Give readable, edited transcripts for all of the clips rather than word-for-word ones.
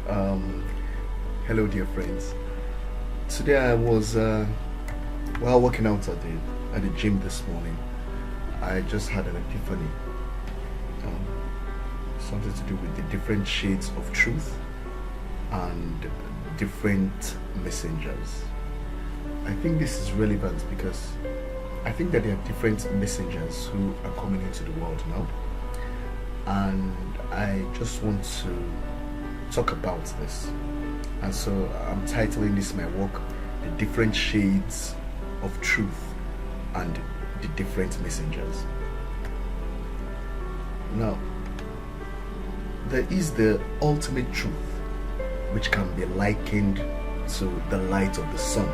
Um, Hello, dear friends. Today I was while working out at the gym this morning. I just had an epiphany. Um, Something to do with the different shades of truth and different messengers. I think this is relevant because I think that there are different messengers who are coming into the world now, and I just want to talk about this. And so I'm titling this my work, The Different Shades of Truth and the Different Messengers. Now, there is the ultimate truth, which can be likened to the light of the sun.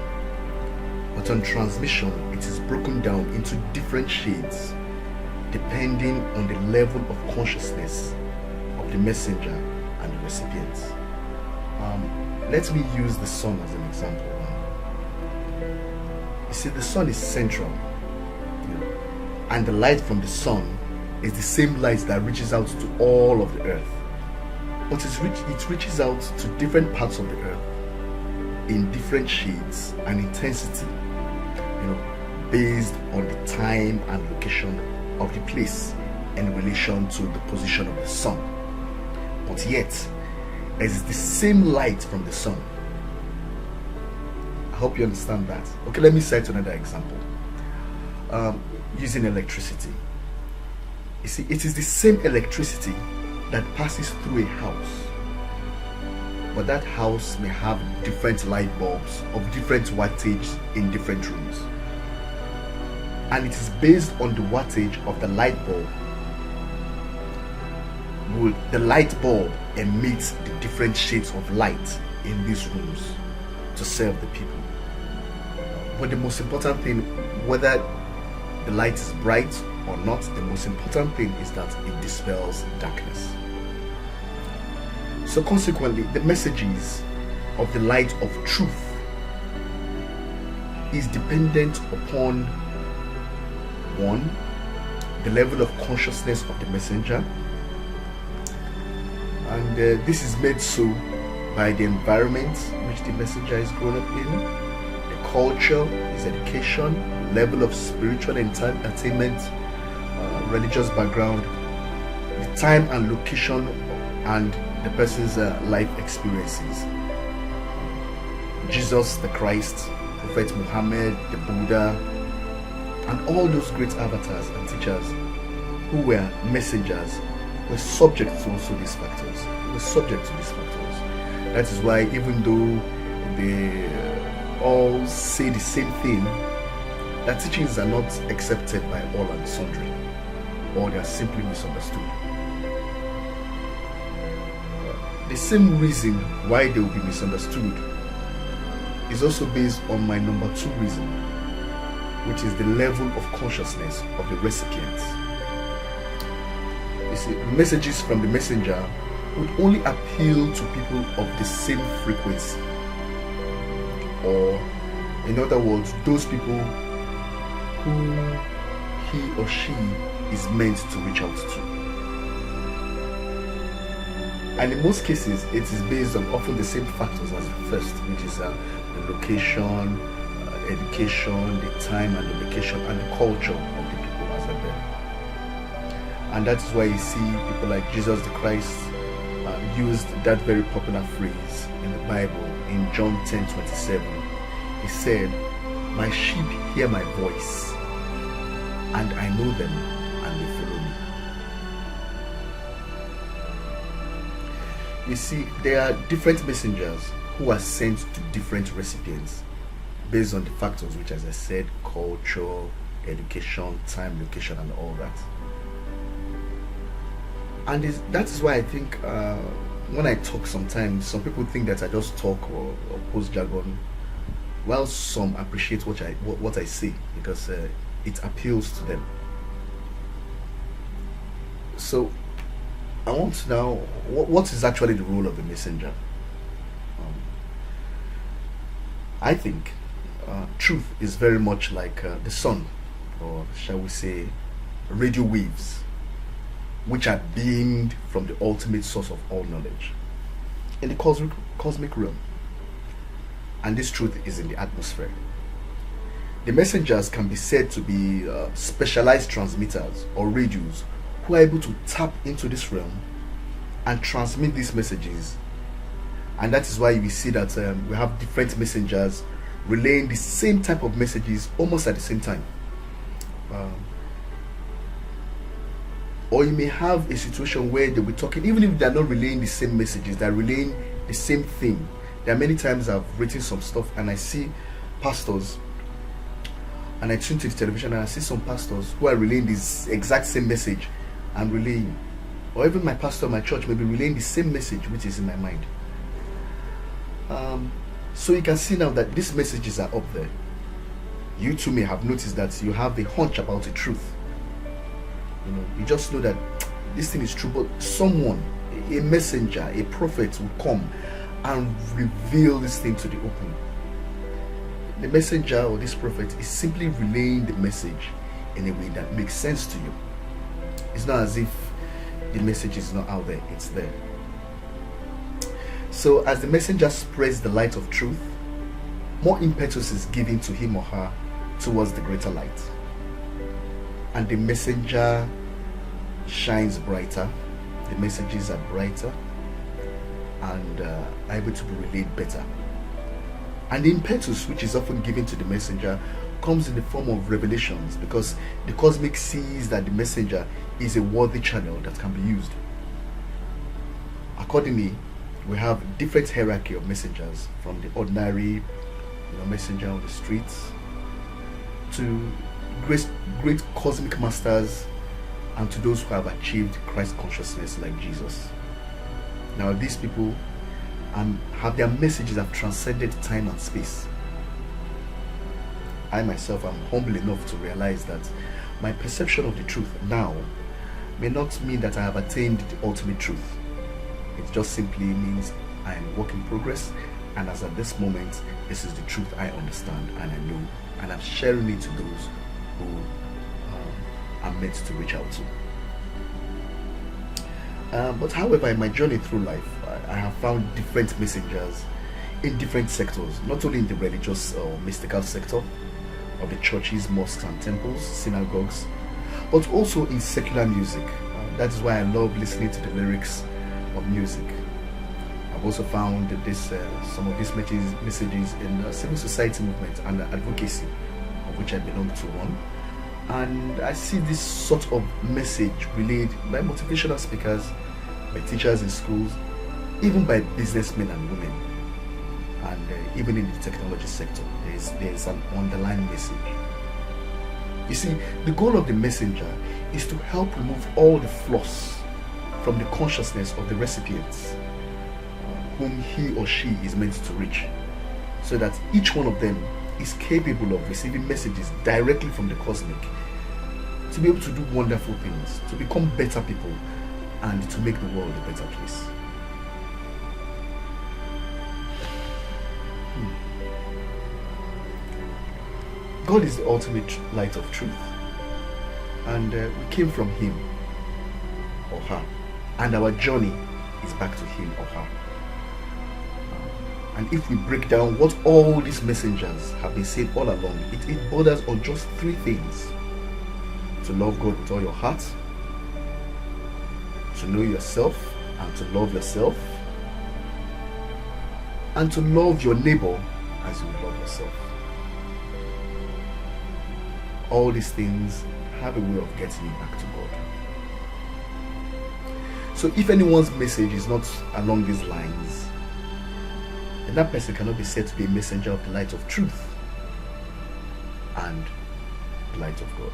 But on transmission, it is broken down into different shades depending on the level of consciousness of the messenger and the recipient. Let me use the sun as an example. You see, the sun is central, and the light from the sun is the same light that reaches out to all of the earth. But it reaches out to different parts of the earth in different shades and intensity, based on the time and location of the place in relation to the position of the sun. But yet, it is the same light from the sun. I hope you understand that. Okay, let me cite another example. Using electricity. You see, it is the same electricity that passes through a house, but that house may have different light bulbs of different wattage in different rooms, and it is based on the wattage of the light bulb. Would the light bulb emit the different shades of light in these rooms to serve the people? But the most important thing, whether the light is bright or not, the most important thing is that it dispels darkness. So consequently, the messages of the light of truth is dependent upon, one, the level of consciousness of the messenger, and this is made so by the environment which the messenger is grown up in, the culture, his education, level of spiritual attainment, religious background, the time and location, and the person's life experiences. Jesus the Christ, Prophet Muhammad, the Buddha, and all those great avatars and teachers who were messengers were subject to also these factors. That is why, even though they all say the same thing, their teachings are not accepted by all and sundry, or they are simply misunderstood. The same reason why they will be misunderstood is also based on my number two reason, which is the level of consciousness of the recipients. You see, messages from the messenger would only appeal to people of the same frequency, or in other words, those people who he or she is meant to reach out to. And in most cases, it is based on often the same factors as the first, which is the location, education, the time and the location, and the culture of the people as are there. And that is why you see people like Jesus the Christ used that very popular phrase in the Bible in John 10:27. He said, "My sheep hear my voice, and I know them, and they follow me." You see, there are different messengers who are sent to different recipients based on the factors which, as I said, culture, education, time, location, and all that. And that is why I think when I talk sometimes, some people think that I just talk or post jargon, while some appreciate what I say because it appeals to them. So I want to know what is actually the role of a messenger. I think truth is very much like the sun, or shall we say radio waves, which are beamed from the ultimate source of all knowledge. in the cosmic realm, and this truth is in the atmosphere. The messengers can be said to be specialized transmitters or radios who are able to tap into this realm and transmit these messages. And that is why we see that we have different messengers relaying the same type of messages almost at the same time. Or you may have a situation where they'll be talking, even if they're not relaying the same messages, they're relaying the same thing. There are many times I've written some stuff and I see pastors, and I tune to the television and I see some pastors who are relaying this exact same message I'm relaying. Or even my pastor, my church may be relaying the same message which is in my mind. So you can see now that these messages are up there. You too may have noticed that you have a hunch about the truth. You just know that this thing is true, but someone, a messenger, a prophet will come and reveal this thing to the open. The messenger or this prophet is simply relaying the message in a way that makes sense to you. It's not as if the message is not out there, it's there. So as the messenger spreads the light of truth, more impetus is given to him or her towards the greater light. And the messenger shines brighter, the messages are brighter and are able to be relayed better. And the impetus which is often given to the messenger comes in the form of revelations, because the cosmic sees that the messenger is a worthy channel that can be used. Accordingly, we have different hierarchy of messengers, from the ordinary messenger on the streets to great cosmic masters, and to those who have achieved Christ consciousness like Jesus. Now these people have their messages have transcended time and space. I myself am humble enough to realize that my perception of the truth now may not mean that I have attained the ultimate truth. It just simply means I am a work in progress, and as at this moment, this is the truth I understand and I know, and I'm sharing it to those who are meant to reach out to. But however, in my journey through life, I have found different messengers in different sectors, not only in the religious or mystical sector of the churches, mosques and temples, synagogues, but also in secular music. That is why I love listening to the lyrics of music. I've also found some of these messages in the civil society movement and advocacy, of which I belong to one. And I see this sort of message relayed by motivational speakers, by teachers in schools, even by businessmen and women, and even in the technology sector. There's an underlying message. You see, the goal of the messenger is to help remove all the flaws from the consciousness of the recipients whom he or she is meant to reach, so that each one of them is capable of receiving messages directly from the cosmic, to be able to do wonderful things, to become better people, and to make the world a better place. God is the ultimate light of truth, and we came from him or her, and our journey is back to him or her. And if we break down what all these messengers have been saying all along, it borders on just three things: to love God with all your heart, to know yourself and to love yourself, and to love your neighbor as you love yourself. All these things have a way of getting you back to God. So if anyone's message is not along these lines, then that person cannot be said to be a messenger of the light of truth and the light of God.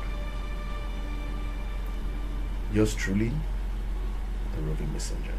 Yours truly, the Roving Messenger.